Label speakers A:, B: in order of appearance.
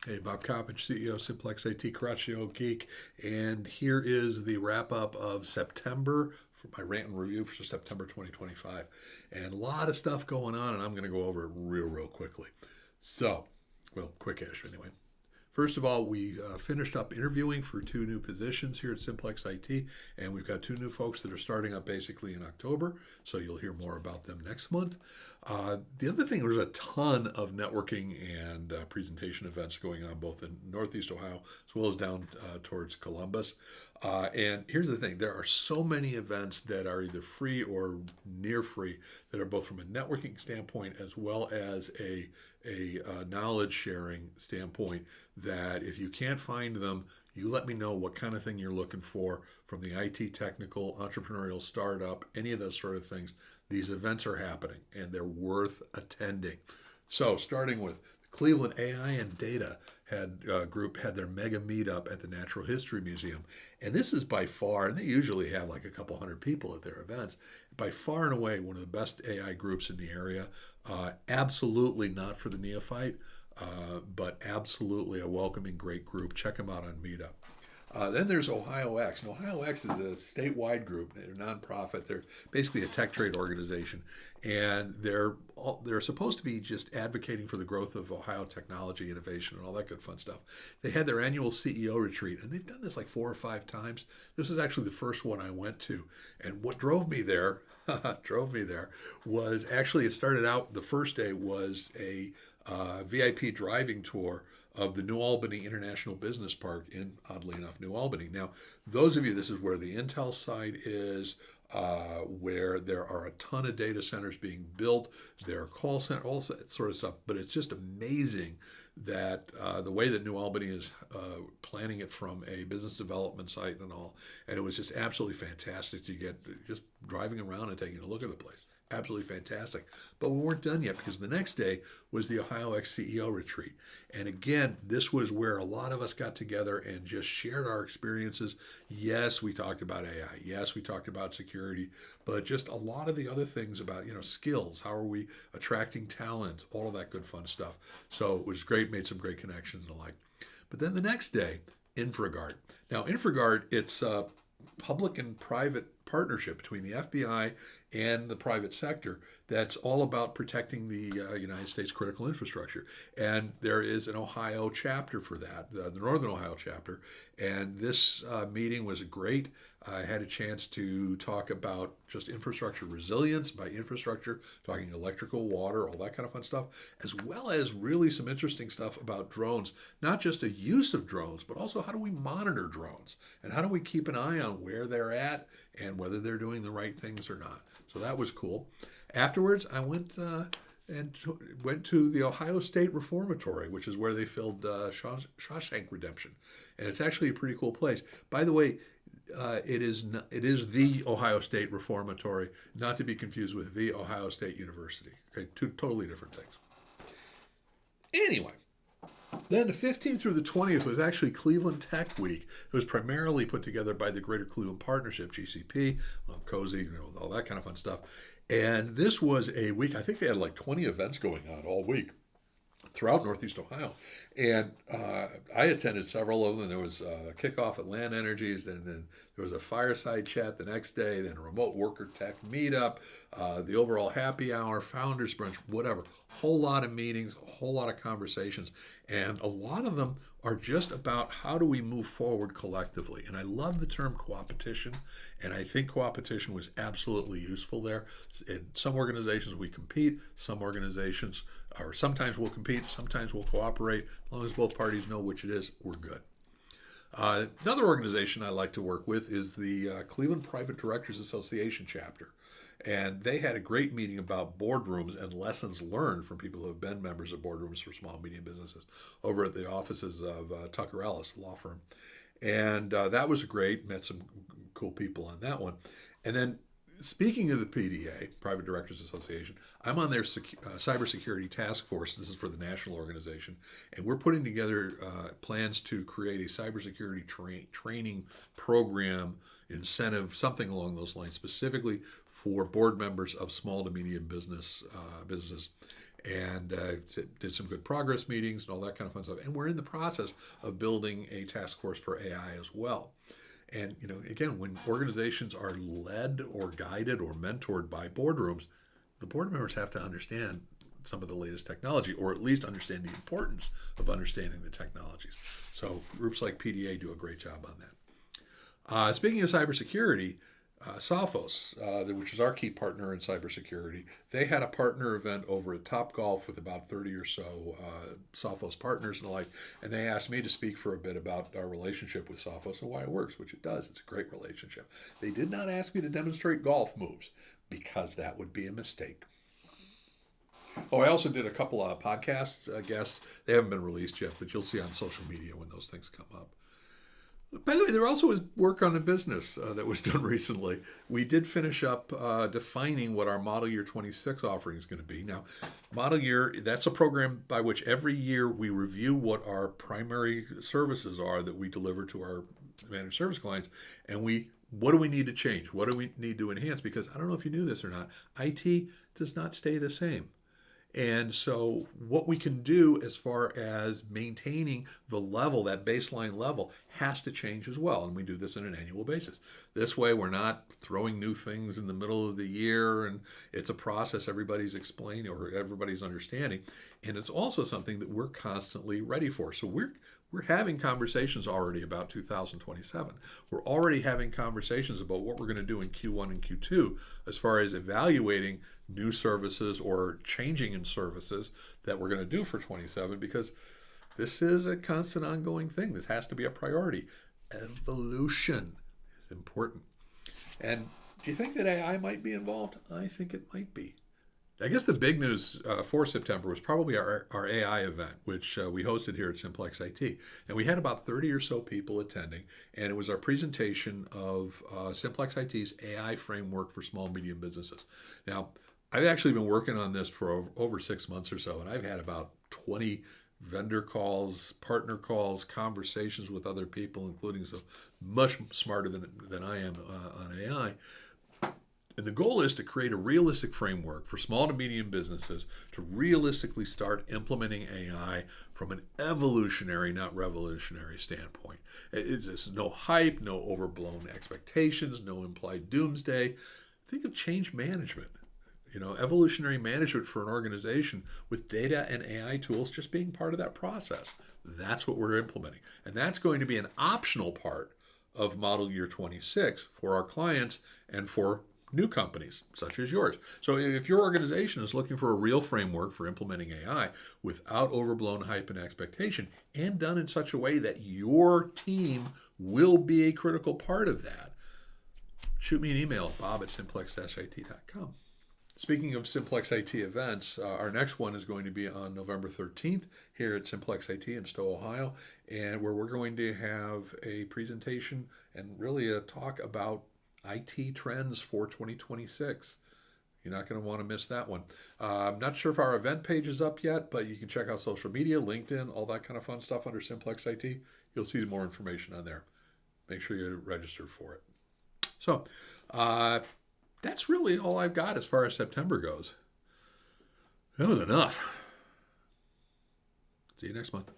A: Hey, Bob Coppedge, CEO of Simplex-IT, Caraccio Geek, and here is the wrap up of September for my rant and review for September 2025. And a lot of stuff going on, and I'm going to go over it real quickly. So, well, quick-ish anyway. First of all, we finished up interviewing for two new positions here at Simplex IT, and we've got two new folks that are starting up basically in October, so you'll hear more about them next month. The other thing, there's a ton of networking and presentation events going on both in Northeast Ohio as well as down towards Columbus. And here's the thing, there are so many events that are either free or near free that are both from a networking standpoint as well as a knowledge sharing standpoint that if you can't find them, you let me know what kind of thing you're looking for from the IT technical, entrepreneurial startup, any of those sort of things. These events are happening and they're worth attending. So starting with Cleveland AI and Data group had their mega meetup at the Natural History Museum. And this is by far, and they usually have like a couple hundred people at their events, by far and away one of the best AI groups in the area. Absolutely not for the neophyte, but absolutely a welcoming, great group. Check them out on Meetup. Then there's Ohio X. And Ohio X is a statewide group. They're a nonprofit. They're basically a tech trade organization. And they're supposed to be just advocating for the growth of Ohio technology, innovation, and all that good fun stuff. They had their annual CEO retreat, and they've done this like 4 or 5 times. This is actually the first one I went to. And what drove me there, was actually, it started out, the first day was a VIP driving tour of the New Albany International Business Park in, oddly enough, New Albany. Now, those of you, this is where the Intel site is, where there are a ton of data centers being built, there are call centers, all that sort of stuff. But it's just amazing that the way that New Albany is planning it from a business development site and all. And it was just absolutely fantastic to get just driving around and taking a look at the place. Absolutely fantastic. But we weren't done yet because the next day was the Ohio X CEO retreat. And again, this was where a lot of us got together and just shared our experiences. Yes, we talked about AI. Yes, we talked about security, but just a lot of the other things about, skills. How are we attracting talent? All of that good fun stuff. So it was great, made some great connections and the like. But then the next day, InfraGard. Now, InfraGard, it's public and private partnership between the FBI and the private sector that's all about protecting the United States critical infrastructure. And there is an Ohio chapter for that, the Northern Ohio chapter. And this meeting was great. I had a chance to talk about just infrastructure resilience, by infrastructure, talking electrical, water, all that kind of fun stuff, as well as really some interesting stuff about drones, not just a use of drones, but also how do we monitor drones and how do we keep an eye on where they're at and whether they're doing the right things or not. So that was cool. Afterwards, I went to the Ohio State Reformatory, which is where they filmed Shawshank Redemption, and it's actually a pretty cool place. By the way, it is the Ohio State Reformatory, not to be confused with the Ohio State University. Okay, two totally different things. Anyway. Then the 15th through the 20th was actually Cleveland Tech Week. It was primarily put together by the Greater Cleveland Partnership, GCP, Cozy, all that kind of fun stuff. And this was a week, I think they had like 20 events going on all week throughout Northeast Ohio. And I attended several of them. There was a kickoff at Land Energies, then there was a fireside chat the next day, then a remote worker tech meetup, the overall happy hour, founders brunch, whatever. Whole lot of meetings, a whole lot of conversations. And a lot of them are just about how do we move forward collectively. And I love the term coopetition, and I think coopetition was absolutely useful there. In some organizations we compete, some organizations, or sometimes we'll compete, sometimes we'll cooperate. As long as both parties know which it is, we're good. Another organization I like to work with is the Cleveland Private Directors Association chapter. And they had a great meeting about boardrooms and lessons learned from people who have been members of boardrooms for small and medium businesses over at the offices of Tucker Ellis law firm. And that was great. Met some cool people on that one. And then speaking of the PDA, Private Directors Association, I'm on their Cybersecurity Task Force. This is for the national organization. And we're putting together plans to create a cybersecurity training program, incentive, something along those lines, specifically for board members of small to medium businesses. and did some good progress meetings and all that kind of fun stuff. And we're in the process of building a task force for AI as well. And, again, when organizations are led or guided or mentored by boardrooms, the board members have to understand some of the latest technology, or at least understand the importance of understanding the technologies. So groups like PDA do a great job on that. Speaking of cybersecurity, Sophos, which is our key partner in cybersecurity, they had a partner event over at Topgolf with about 30 or so Sophos partners and the like, and they asked me to speak for a bit about our relationship with Sophos and why it works, which it does. It's a great relationship. They did not ask me to demonstrate golf moves because that would be a mistake. Oh, I also did a couple of podcasts guests. They haven't been released yet, but you'll see on social media when those things come up. By the way, there also was work on a business that was done recently. We did finish up defining what our model year 26 offering is going to be. Now, model year, that's a program by which every year we review what our primary services are that we deliver to our managed service clients, and what do we need to change? What do we need to enhance? Because I don't know if you knew this or not, IT does not stay the same. And so what we can do as far as maintaining the level, that baseline level, has to change as well. And we do this on an annual basis. This way, we're not throwing new things in the middle of the year, and it's a process everybody's explaining or everybody's understanding. And it's also something that we're constantly ready for. So we're having conversations already about 2027. We're already having conversations about what we're going to do in Q1 and Q2 as far as evaluating new services or changing in services that we're going to do for 27, because this is a constant ongoing thing. This has to be a priority. Evolution is important. And do you think that AI might be involved? I think it might be. I guess the big news for September was probably our AI event, which we hosted here at Simplex-IT. And we had about 30 or so people attending, and it was our presentation of Simplex-IT's AI framework for small, medium businesses. Now, I've actually been working on this for over 6 months or so, and I've had about 20 vendor calls, partner calls, conversations with other people, including some much smarter than I am on AI. And the goal is to create a realistic framework for small to medium businesses to realistically start implementing AI from an evolutionary, not revolutionary standpoint. It's no hype, no overblown expectations, no implied doomsday. Think of change management. Evolutionary management for an organization with data and AI tools just being part of that process. That's what we're implementing. And that's going to be an optional part of model year 26 for our clients and for new companies such as yours. So if your organization is looking for a real framework for implementing AI without overblown hype and expectation, and done in such a way that your team will be a critical part of that, shoot me an email, bob@simplex-it.com. Speaking of Simplex-IT events, our next one is going to be on November 13th here at Simplex-IT in Stowe, Ohio, and where we're going to have a presentation and really a talk about IT trends for 2026. You're not going to want to miss that one. I'm not sure if our event page is up yet, but you can check out social media, LinkedIn, all that kind of fun stuff under Simplex-IT. You'll see more information on there. Make sure you're registered for it. So that's really all I've got as far as September goes. That was enough. See you next month.